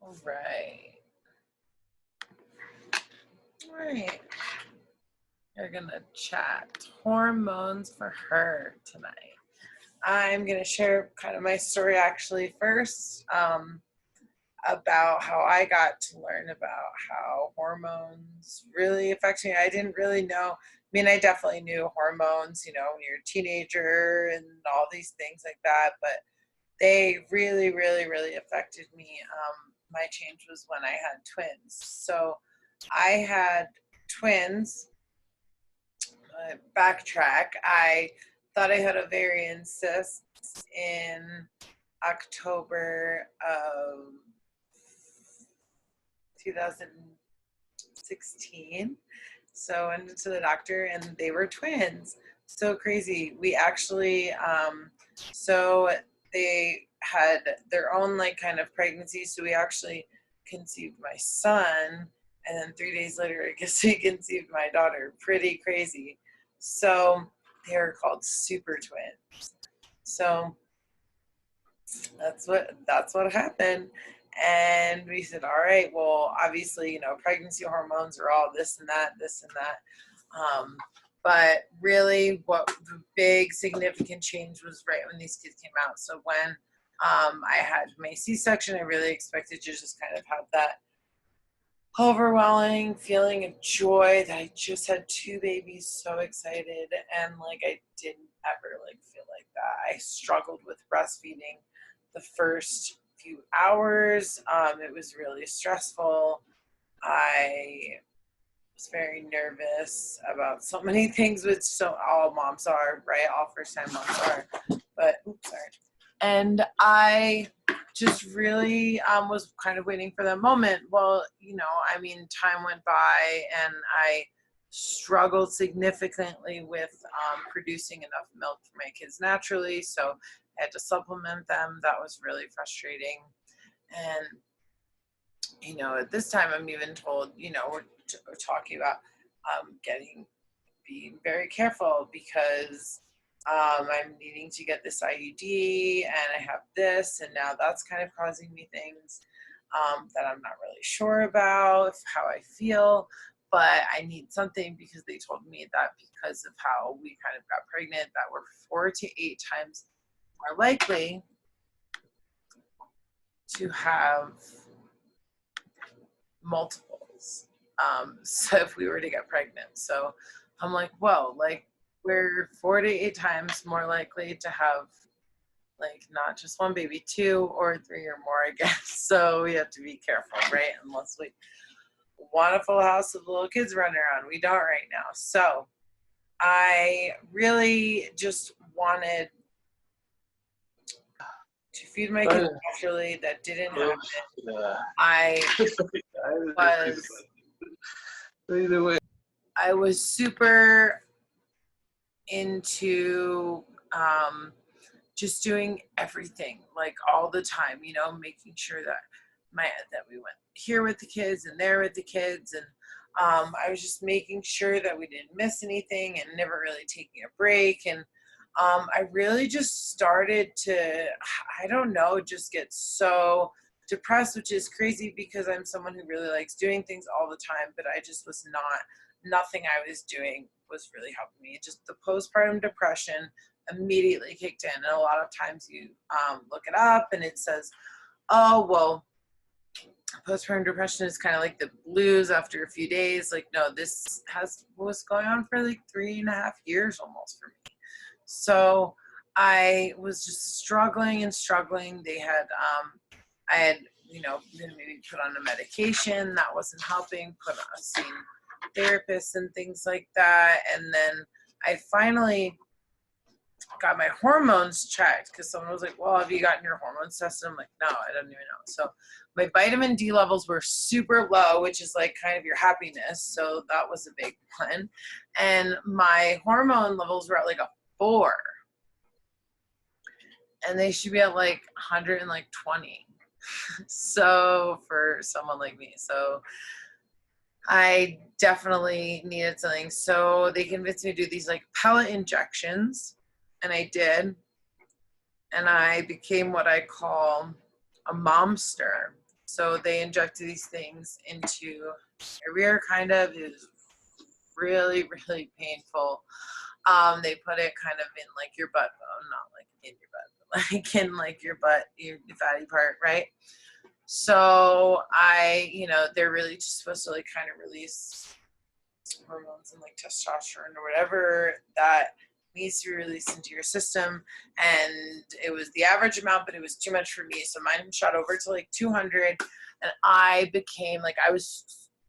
All right. All right. We're gonna chat hormones for her tonight. I'm gonna share kind of my story actually first, about how I got to learn about how hormones really affect me. I didn't really know. I mean, I definitely knew hormones, you know, when you're a teenager and all these things like that, but they really, really, really affected me. My change was when I had twins. So I had twins. Backtrack. I thought I had ovarian cysts in October of 2016. So I went to the doctor and they were twins. So crazy. We actually, so they had their own like kind of pregnancy. So we actually conceived my son. And then 3 days later, I guess we conceived my daughter. Pretty crazy. So they were called super twins. So that's what happened. And we said, all right, well, obviously, you know, pregnancy hormones are all this and that, this and that. But really what the big significant change was right when these kids came out. So when I had my C-section, I really expected to just kind of have that overwhelming feeling of joy that I just had two babies, so excited. And like, I didn't ever like feel like that. I struggled with breastfeeding the first few hours. It was really stressful. I was very nervous about so many things, which so all moms are, right? All first time moms are. But oops, sorry. And I just really was kind of waiting for that moment. Well, you know, I mean, time went by and I struggled significantly with producing enough milk for my kids naturally. So I had to supplement them. That was really frustrating. And, you know, at this time, I'm even told, you know, we're talking about being very careful because I'm needing to get this IUD and I have this, and now that's kind of causing me things that I'm not really sure about, how I feel, but I need something because they told me that because of how we kind of got pregnant, that we're 4 to 8 times more likely to have multiples. So if we were to get pregnant. So I'm like, whoa, like we're 4 to 8 times more likely to have like not just one baby, 2 or 3 or more, I guess. So we have to be careful, right? Unless we want a full house of little kids running around. We don't right now. So I really just wanted to feed my kids naturally. That didn't happen. I was Either way. I was super into just doing everything like all the time, you know, making sure that we went here with the kids and there with the kids, and I was just making sure that we didn't miss anything and never really taking a break. And I really just started to, I don't know, just get so depressed, which is crazy because I'm someone who really likes doing things all the time, but I just was nothing I was doing was really helping me. Just the postpartum depression immediately kicked in. And a lot of times you look it up and it says, oh, well, postpartum depression is kind of like the blues after a few days. Like, no, this was going on for like 3.5 years almost for me. So I was just struggling and struggling. I had, you know, been maybe put on a medication that wasn't helping, seen therapists and things like that. And then I finally got my hormones checked because someone was like, well, have you gotten your hormones tested? I'm like, no, I don't even know. So my vitamin D levels were super low, which is like kind of your happiness. So that was a big one. And my hormone levels were at like a 4. And they should be at like 120. So for someone like me. So I definitely needed something. So they convinced me to do these like pellet injections. And I did. And I became what I call a momster. So they injected these things into your rear, kind of. It was really, really painful. They put it kind of in like your butt bone, not like in your butt, but like in like your butt, your fatty part, right? So they're really just supposed to like kind of release hormones and like testosterone or whatever that needs to be released into your system. And it was the average amount, but it was too much for me. So mine shot over to like 200, and I became like,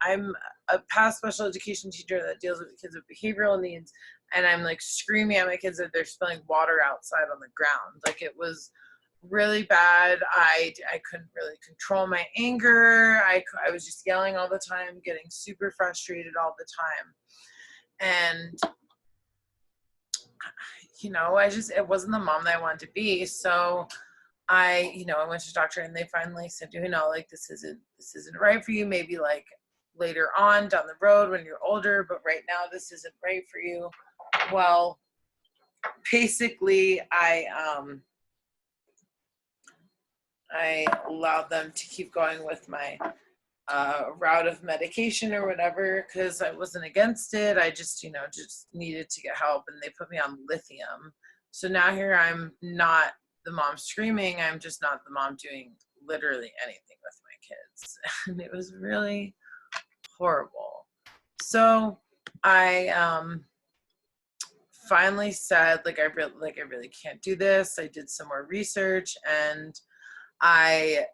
I'm a past special education teacher that deals with kids with behavioral needs, and I'm like screaming at my kids that they're spilling water outside on the ground. Like, it was really bad. I couldn't really control my anger. I was just yelling all the time, getting super frustrated all the time. And it wasn't the mom that I wanted to be. So I went to the doctor, and they finally said, like, this isn't right for you. Maybe like later on down the road when you're older, but right now this isn't right for you. Well, basically I allowed them to keep going with my route of medication or whatever, because I wasn't against it. I just needed to get help, and they put me on lithium. So now here I'm not the mom screaming. I'm just not the mom doing literally anything with my kids. And it was really horrible. So I finally said, like, I really can't do this. I did some more research, and I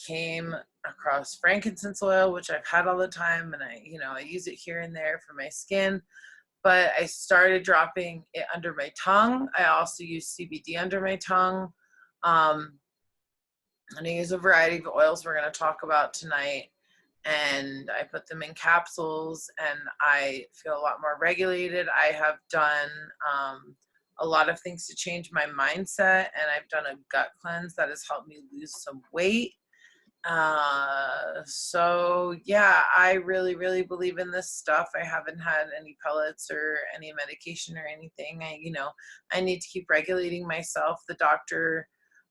came across frankincense oil, which I've had all the time, and I use it here and there for my skin. But I started dropping it under my tongue. I also use CBD under my tongue. And I use a variety of oils we're going to talk about tonight. And I put them in capsules, and I feel a lot more regulated. I have done a lot of things to change my mindset, and I've done a gut cleanse that has helped me lose some weight. So yeah, I really, really believe in this stuff. I haven't had any pellets or any medication or anything. I need to keep regulating myself. The doctor,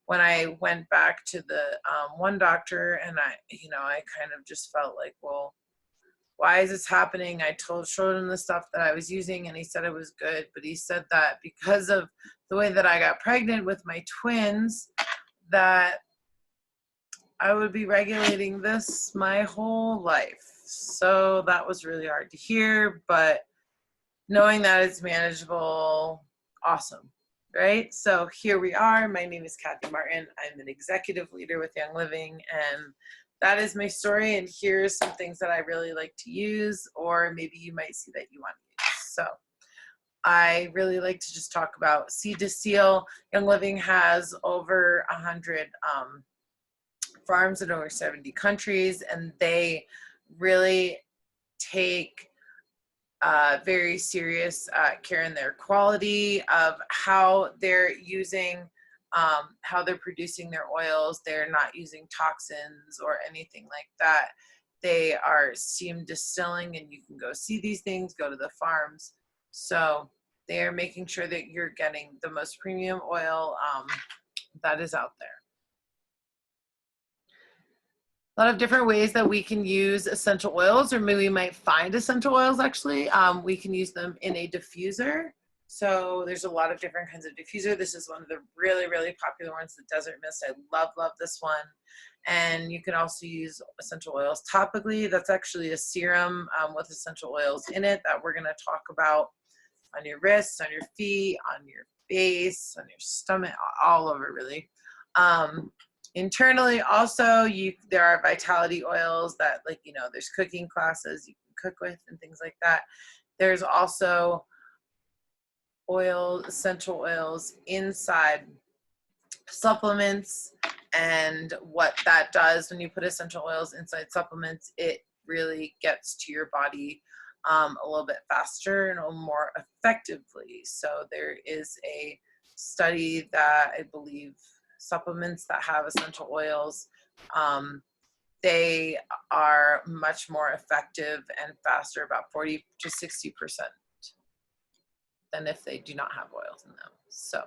when I went back to the one doctor, and I kind of just felt like, well, why is this happening? I showed him the stuff that I was using, and he said it was good, but he said that because of the way that I got pregnant with my twins, that I would be regulating this my whole life. So that was really hard to hear, but knowing that it's manageable, awesome, right? So here we are. My name is Kathy Martin. I'm an executive leader with Young Living, and that is my story. And here's some things that I really like to use, or maybe you might see that you want to use. So I really like to just talk about Seed to Seal. Young Living has over 100 farms in over 70 countries, and they really take very serious care in their quality of how they're using, how they're producing their oils. They're not using toxins or anything like that. They are steam distilling, and you can go see these things, go to the farms. So they're making sure that you're getting the most premium oil that is out there. A lot of different ways that we can use essential oils, or maybe we might find essential oils actually. We can use them in a diffuser. So there's a lot of different kinds of diffuser. This is one of the really, really popular ones, the Desert Mist. I love this one. And you can also use essential oils topically. That's actually a serum with essential oils in it that we're going to talk about on your wrists, on your feet, on your face, on your stomach, all over really. Internally also, there are vitality oils that, like, there's cooking classes you can cook with and things like that. There's also essential oils inside supplements, and what that does when you put essential oils inside supplements, it really gets to your body a little bit faster and a little more effectively. So there is a study that I believe supplements that have essential oils, they are much more effective and faster, about 40 to 60% than if they do not have oils in them. So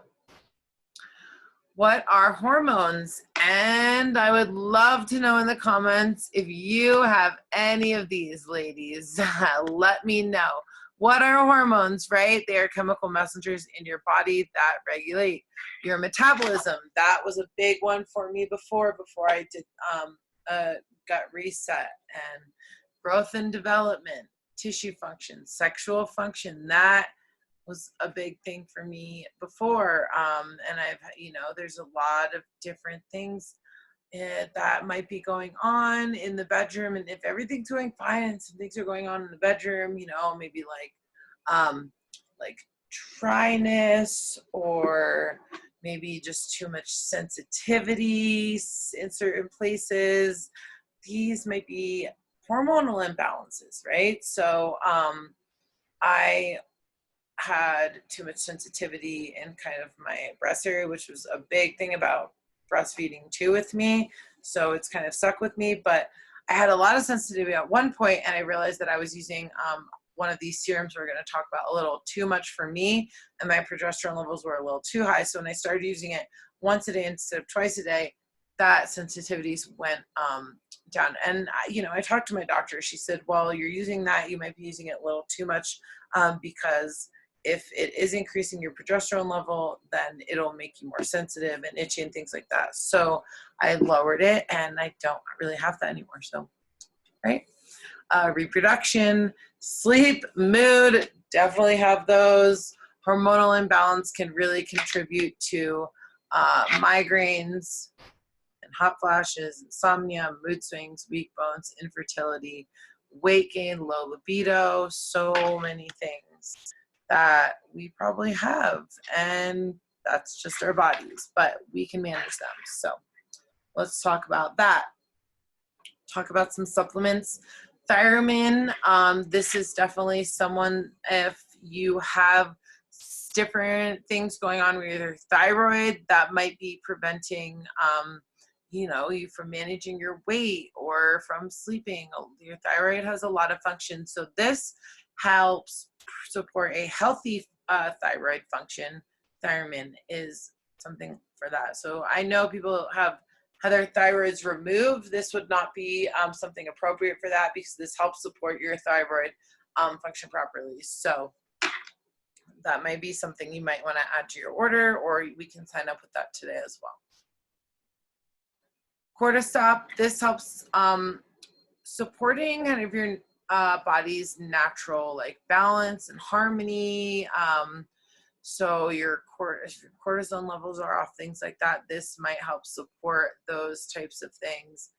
What are hormones? And I would love to know in the comments if you have any of these, ladies. Let me know. What are hormones, right? They are chemical messengers in your body that regulate your metabolism. That was a big one for me before I did gut reset, and growth and development, tissue function, sexual function. That was a big thing for me before. And I've, there's a lot of different things that might be going on in the bedroom. And if everything's going fine and some things are going on in the bedroom, maybe like dryness, or maybe just too much sensitivity in certain places, these might be hormonal imbalances, right? So I had too much sensitivity in kind of my breast area, which was a big thing about breastfeeding too with me. So it's kind of stuck with me, but I had a lot of sensitivity at one point, and I realized that I was using one of these serums we're going to talk about a little too much for me, and my progesterone levels were a little too high. So when I started using it once a day instead of twice a day, that sensitivities went down. And I talked to my doctor. She said, well, you're using that, you might be using it a little too much, because if it is increasing your progesterone level, then it'll make you more sensitive and itchy and things like that. So I lowered it, and I don't really have that anymore. So, right? Reproduction, sleep, mood, definitely have those. Hormonal imbalance can really contribute to migraines and hot flashes, insomnia, mood swings, weak bones, infertility, weight gain, low libido, so many things that we probably have, and that's just our bodies, but we can manage them. So let's talk about that. Talk about some supplements. Thiamine, this is definitely someone, if you have different things going on with your thyroid, that might be preventing you from managing your weight or from sleeping. Your thyroid has a lot of functions, so this helps support a healthy thyroid function. Thiamine is something for that. So I know people have had their thyroids removed. This would not be something appropriate for that, because this helps support your thyroid function properly. So that might be something you might want to add to your order, or we can sign up with that today as well. Cortisol, this helps supporting kind of your body's natural balance and harmony. So your cortisone levels are off, things like that. This might help support those types of things.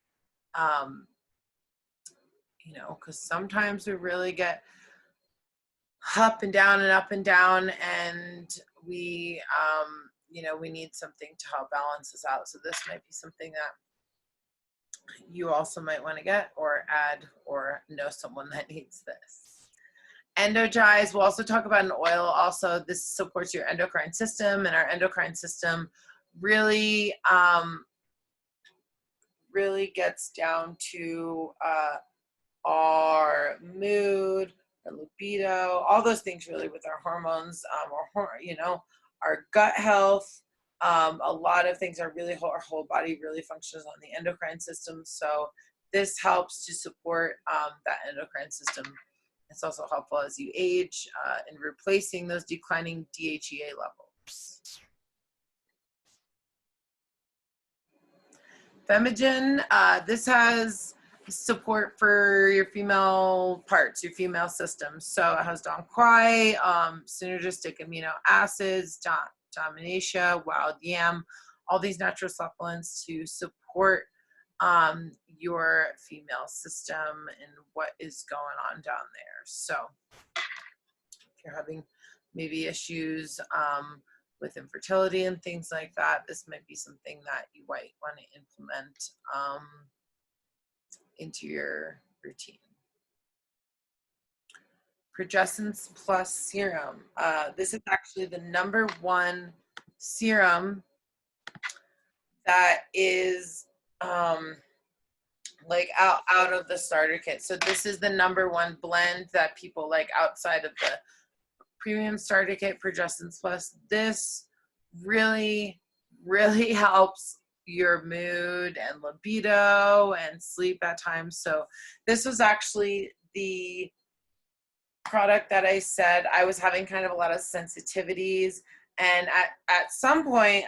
Because sometimes we really get up and down and up and down, and we, we need something to help balance us out. So this might be something that you also might want to get or add, or know someone that needs this. Endogize, we'll also talk about an oil also. This supports your endocrine system, and our endocrine system really gets down to our mood, our libido, all those things really with our hormones, our gut health. A lot of things are really, our whole body really functions on the endocrine system. So this helps to support that endocrine system. It's also helpful as you age in replacing those declining DHEA levels. Femigen, this has support for your female parts, your female system. So it has Dong Quai, synergistic amino acids, Dominatia, wild yam, all these natural supplements to support your female system and what is going on down there. So if you're having maybe issues with infertility and things like that, this might be something that you might want to implement into your routine. Progestins Plus Serum. This is actually the #1 serum that is out of the starter kit. So this is the #1 blend that people like outside of the premium starter kit. Progestins Plus. This really, really helps your mood and libido and sleep at times. So this was actually the product that I said I was having kind of a lot of sensitivities. And at some point,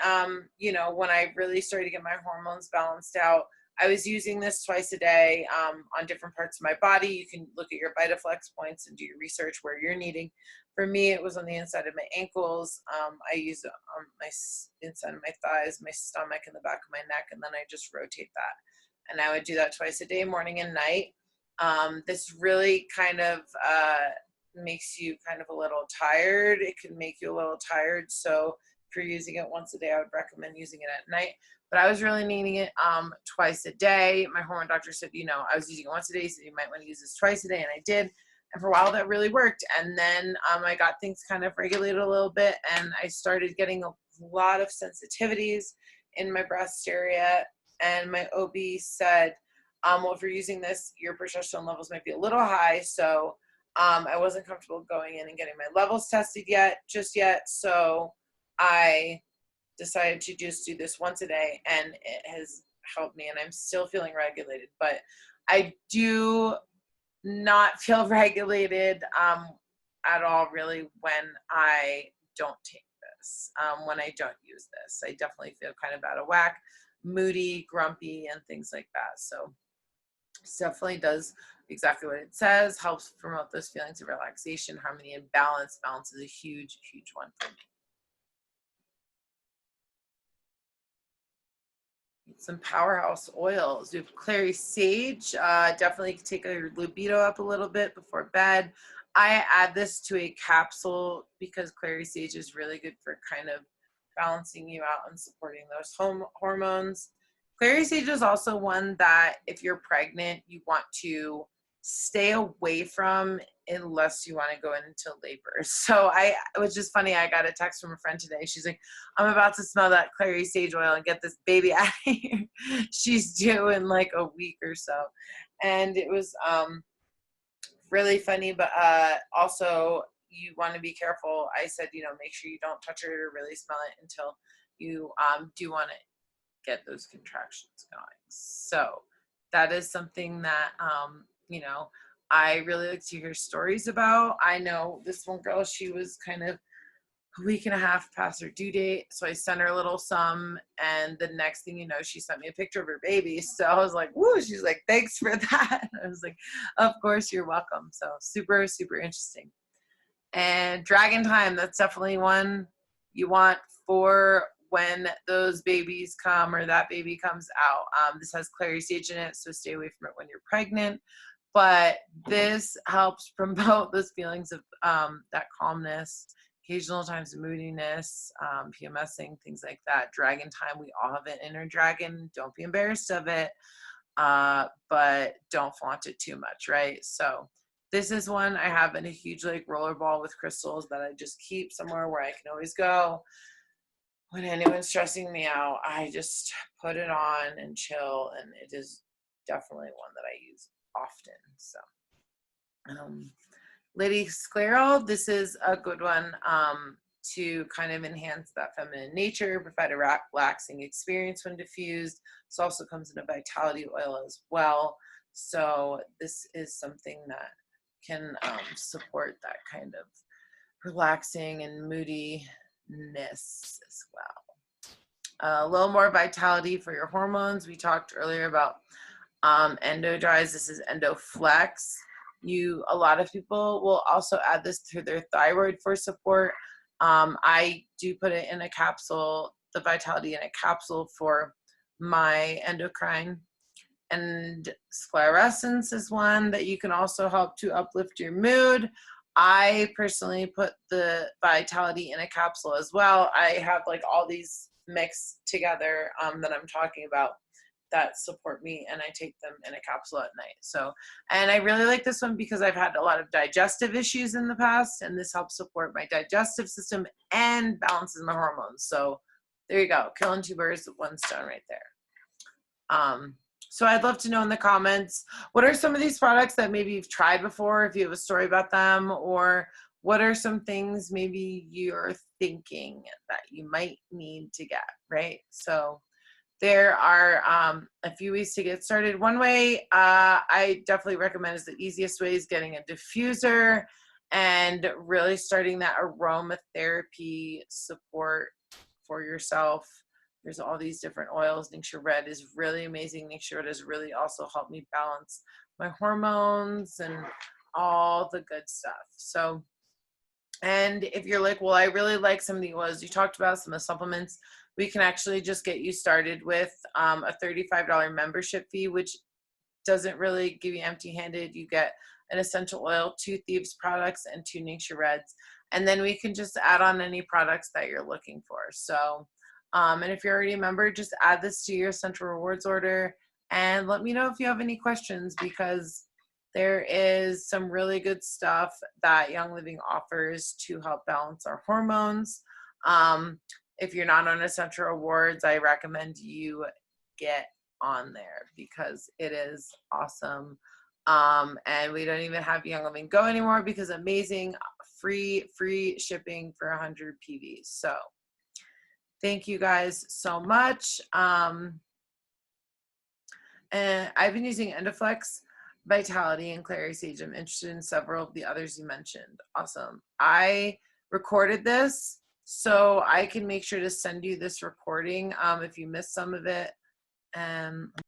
you know, when I really started to get my hormones balanced out, I was using this twice a day on different parts of my body. You can look at your VitaFlex points and do your research where you're needing. For me, it was on the inside of my ankles. I use it on my inside of my thighs, my stomach, and the back of my neck, and then I just rotate that. And I would do that twice a day, morning and night. This really kind of makes you kind of a little tired. It can make you a little tired. So if you're using it once a day, I would recommend using it at night. But I was really needing it twice a day. My hormone doctor said, you know, I was using it once a day, so you might want to use this twice a day, and I did. And for a while, that really worked. And then I got things kind of regulated a little bit, and I started getting a lot of sensitivities in my breast area. And my OB said, well, if you're using this, your progesterone levels might be a little high. So I wasn't comfortable going in and getting my levels tested just yet. So I decided to just do this once a day, and it has helped me, and I'm still feeling regulated. But I do not feel regulated at all really when I don't take this, when I don't use this. I definitely feel kind of out of whack, moody, grumpy, and things like that. So it definitely does exactly what it says, helps promote those feelings of relaxation, harmony, and balance. Balance is a huge, huge one for me. Some powerhouse oils. We have clary sage. Definitely take your libido up a little bit before bed. I add this to a capsule because clary sage is really good for kind of balancing you out and supporting those hormones. Clary sage is also one that if you're pregnant, you want to stay away from unless you want to go into labor. So it was just funny. I got a text from a friend today. She's like, I'm about to smell that clary sage oil and get this baby out of here. She's due in like a week or so. And it was really funny, but also you want to be careful. I said, you know, make sure you don't touch it or really smell it until you do want to get those contractions going. So that is something that, you know, I really like to hear stories about. I know this one girl, she was kind of a week and a half past her due date. So I sent her a little some, and the next thing you know, she sent me a picture of her baby. So I was like, woo, she's like, thanks for that. I was like, of course, you're welcome. So super, super interesting. And Dragon Time, that's definitely one you want for when those babies come or that baby comes out. This has clary sage in it, so stay away from it when you're pregnant. But this helps promote those feelings of that calmness, occasional times of moodiness, PMSing, things like that. Dragon Time, we all have an inner dragon. Don't be embarrassed of it, but don't flaunt it too much, right? So this is one I have in a huge like roller ball with crystals that I just keep somewhere where I can always go. When anyone's stressing me out, I just put it on and chill, and it is definitely one that I use often. So Lady Scleral, this is a good one to kind of enhance that feminine nature, provide a relaxing experience when diffused. This also comes in a vitality oil as well. So this is something that can support that kind of relaxing and moodiness as well. A little more vitality for your hormones. We talked earlier about EndoDries. This is EndoFlex. A lot of people will also add this to their thyroid for support. I do put it in a capsule, the vitality in a capsule for my endocrine. And sclerosins is one that you can also help to uplift your mood. I personally put the vitality in a capsule as well. I have like all these mixed together that I'm talking about that support me, and I take them in a capsule at night. So, and I really like this one because I've had a lot of digestive issues in the past, and this helps support my digestive system and balances my hormones. So there you go, killing two birds with one stone right there. So I'd love to know in the comments, what are some of these products that maybe you've tried before, if you have a story about them, or what are some things maybe you're thinking that you might need to get, right? So there are a few ways to get started. One way I definitely recommend is the easiest way is getting a diffuser and really starting that aromatherapy support for yourself. There's all these different oils. Ningxia Red is really amazing. Ningxia Red has really also helped me balance my hormones and all the good stuff. So, and if you're like, well, I really like some of the oils you talked about, some of the supplements, we can actually just get you started with a $35 membership fee, which doesn't really give you empty-handed. You get an essential oil, 2 Thieves products, and 2 Ningxia Reds. And then we can just add on any products that you're looking for. So, and if you're already a member, just add this to your Central Rewards order and let me know if you have any questions, because there is some really good stuff that Young Living offers to help balance our hormones. If you're not on Essential Rewards, I recommend you get on there because it is awesome. And we don't even have Young Living Go anymore because amazing free shipping for 100 PVs. So thank you guys so much. And I've been using Endoflex, Vitality, and Clary Sage. I'm interested in several of the others you mentioned. Awesome. I recorded this, so I can make sure to send you this recording if you missed some of it. Let